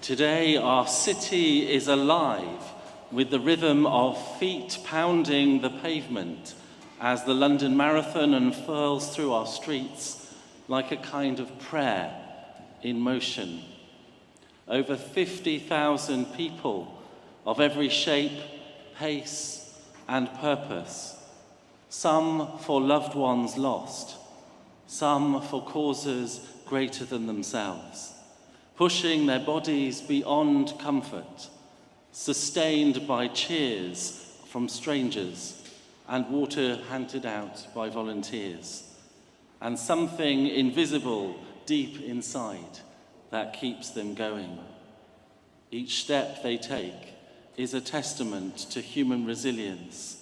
Today our city is alive with the rhythm of feet pounding the pavement as the London Marathon unfurls through our streets like a kind of prayer in motion. Over 50,000 people of every shape, pace and purpose, some for loved ones lost, some for causes greater than themselves, pushing their bodies beyond comfort, sustained by cheers from strangers and water handed out by volunteers, and something invisible deep inside that keeps them going. Each step they take is a testament to human resilience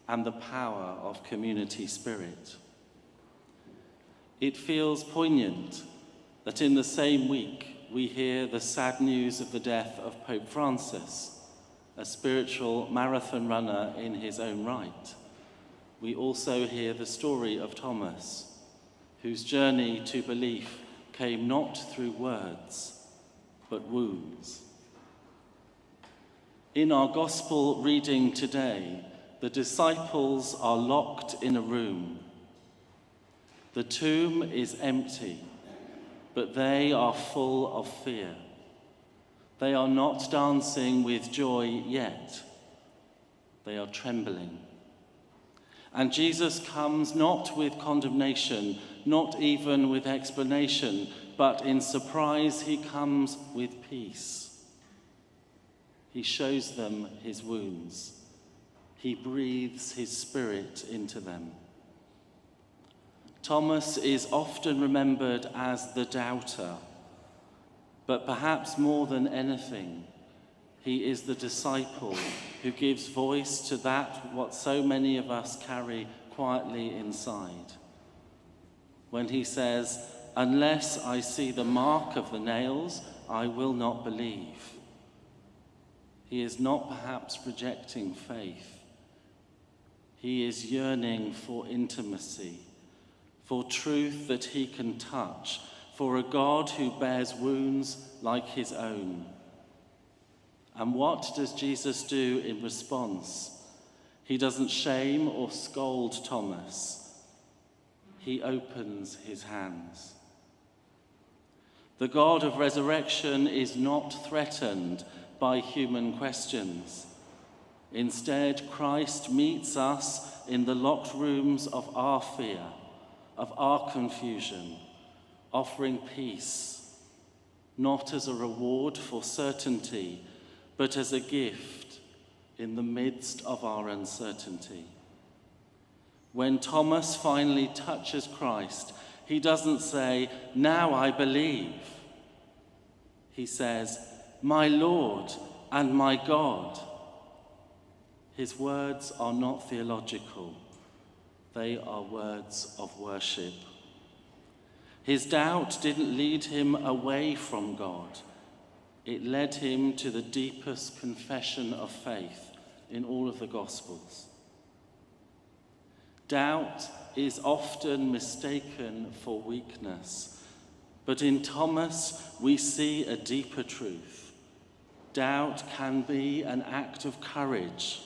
and the power of community spirit. It feels poignant that in the same week we hear the sad news of the death of Pope Francis, a spiritual marathon runner in his own right. We also hear the story of Thomas, whose journey to belief came not through words, but wounds. In our gospel reading today, the disciples are locked in a room. The tomb is empty, but they are full of fear. They are not dancing with joy yet. They are trembling. And Jesus comes not with condemnation, not even with explanation, but in surprise he comes with peace. He shows them his wounds. He breathes his spirit into them. Thomas is often remembered as the doubter, but perhaps more than anything, he is the disciple who gives voice to that what so many of us carry quietly inside. When he says, "Unless I see the mark of the nails, I will not believe." He is not perhaps rejecting faith. He is yearning for intimacy, for truth that he can touch, for a God who bears wounds like his own. And what does Jesus do in response? He doesn't shame or scold Thomas. He opens his hands. The God of resurrection is not threatened by human questions. Instead, Christ meets us in the locked rooms of our fear, of our confusion, offering peace, not as a reward for certainty, but as a gift in the midst of our uncertainty. When Thomas finally touches Christ, he doesn't say, "Now I believe." He says, "My Lord and my God." His words are not theological. They are words of worship. His doubt didn't lead him away from God. It led him to the deepest confession of faith in all of the Gospels. Doubt is often mistaken for weakness, but in Thomas we see a deeper truth. Doubt can be an act of courage.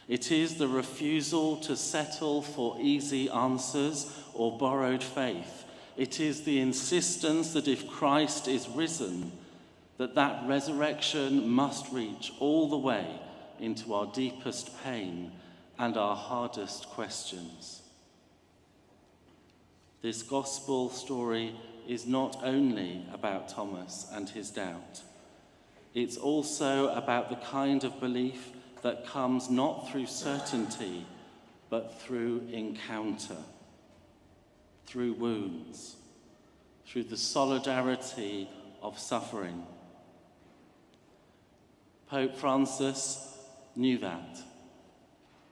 It is the refusal to settle for easy answers or borrowed faith. It is the insistence that if Christ is risen, that resurrection must reach all the way into our deepest pain and our hardest questions. This gospel story is not only about Thomas and his doubt. It's also about the kind of belief that comes not through certainty, but through encounter, through wounds, through the solidarity of suffering. Pope Francis knew that,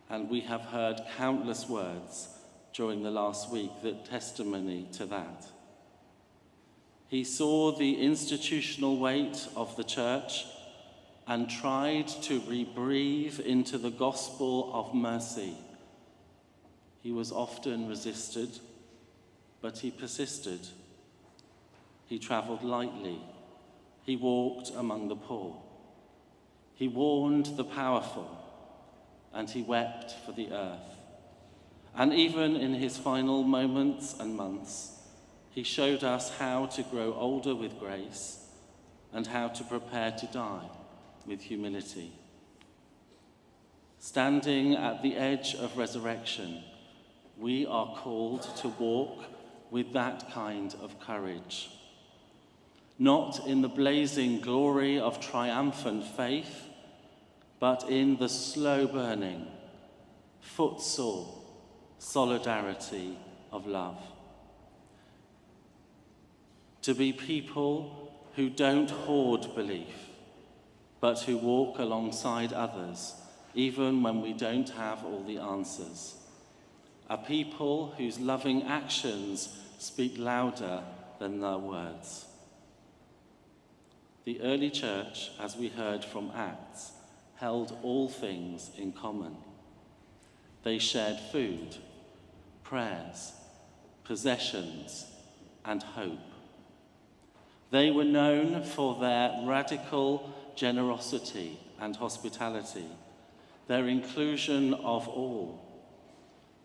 and we have heard countless words during the last week that testimony to that. He saw the institutional weight of the Church and tried to rebreathe into the gospel of mercy. He was often resisted, but he persisted. He travelled lightly, He walked among the poor. He warned the powerful, and he wept for the earth. And even in his final moments and months, he showed us how to grow older with grace and how to prepare to die with humility. Standing at the edge of resurrection, we are called to walk with that kind of courage. Not in the blazing glory of triumphant faith, but in the slow-burning, footsore solidarity of love. To be people who don't hoard belief, but who walk alongside others, even when we don't have all the answers. A people whose loving actions speak louder than their words. The early church, as we heard from Acts, held all things in common. They shared food, prayers, possessions, and hope. They were known for their radical generosity and hospitality, their inclusion of all,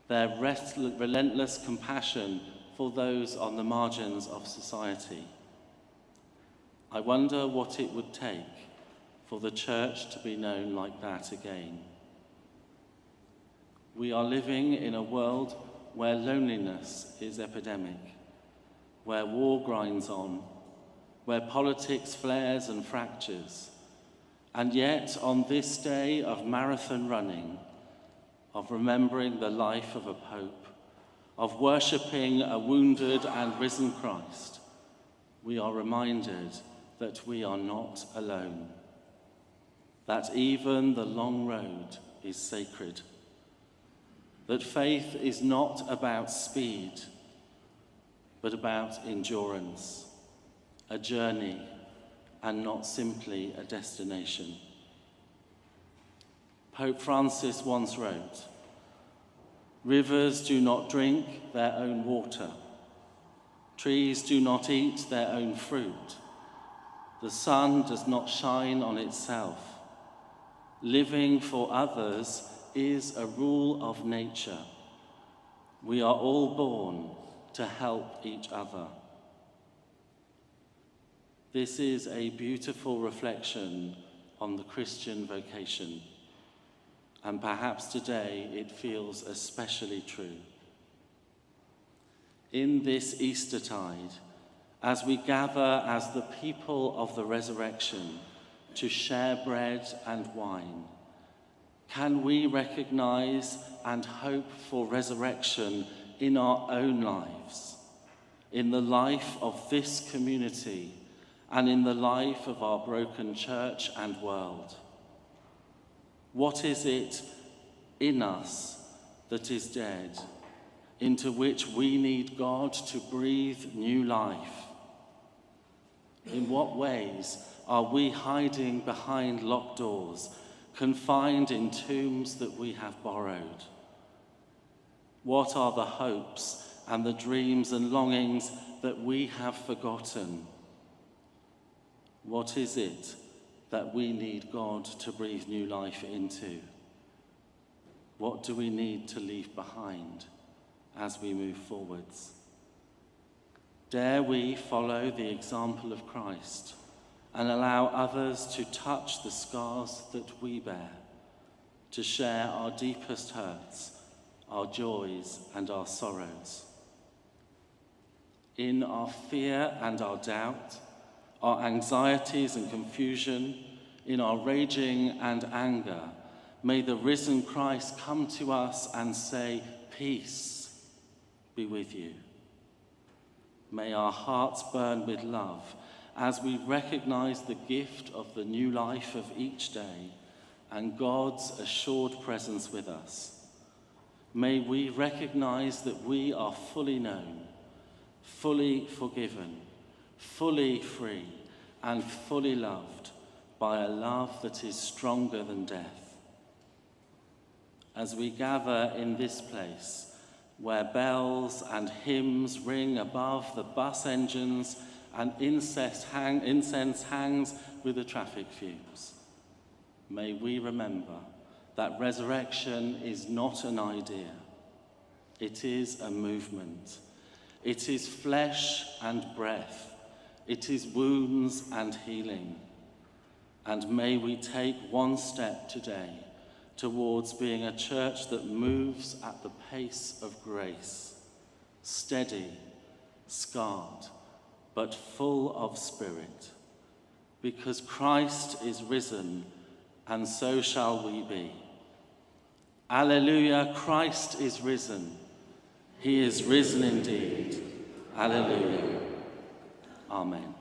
their relentless compassion for those on the margins of society. I wonder what it would take for the church to be known like that again. We are living in a world where loneliness is epidemic, where war grinds on, where politics flares and fractures. And yet, on this day of marathon running, of remembering the life of a pope, of worshipping a wounded and risen Christ, we are reminded that we are not alone, that even the long road is sacred, that faith is not about speed, but about endurance, a journey, and not simply a destination. Pope Francis once wrote, "Rivers do not drink their own water. Trees do not eat their own fruit. The sun does not shine on itself. Living for others is a rule of nature. We are all born to help each other." This is a beautiful reflection on the Christian vocation, and perhaps today it feels especially true. In this Eastertide, as we gather as the people of the resurrection to share bread and wine, can we recognize and hope for resurrection in our own lives, in the life of this community, and in the life of our broken church and world? What is it in us that is dead, into which we need God to breathe new life? In what ways are we hiding behind locked doors, confined in tombs that we have borrowed? What are the hopes and the dreams and longings that we have forgotten? What is it that we need God to breathe new life into? What do we need to leave behind as we move forwards? Dare we follow the example of Christ and allow others to touch the scars that we bear, to share our deepest hurts, our joys and our sorrows? In our fear and our doubt, our anxieties and confusion, in our raging and anger, may the risen Christ come to us and say, "Peace be with you." May our hearts burn with love as we recognize the gift of the new life of each day and God's assured presence with us. May we recognize that we are fully known, fully forgiven, fully free, and fully loved by a love that is stronger than death. As we gather in this place, where bells and hymns ring above the bus engines and incense hangs with the traffic fumes. May we remember that resurrection is not an idea. It is a movement. It is flesh and breath. It is wounds and healing. And may we take one step today towards being a church that moves at the pace of grace, steady, scarred, but full of spirit, because Christ is risen, and so shall we be. Alleluia, Christ is risen. He is risen indeed. Alleluia. Amen.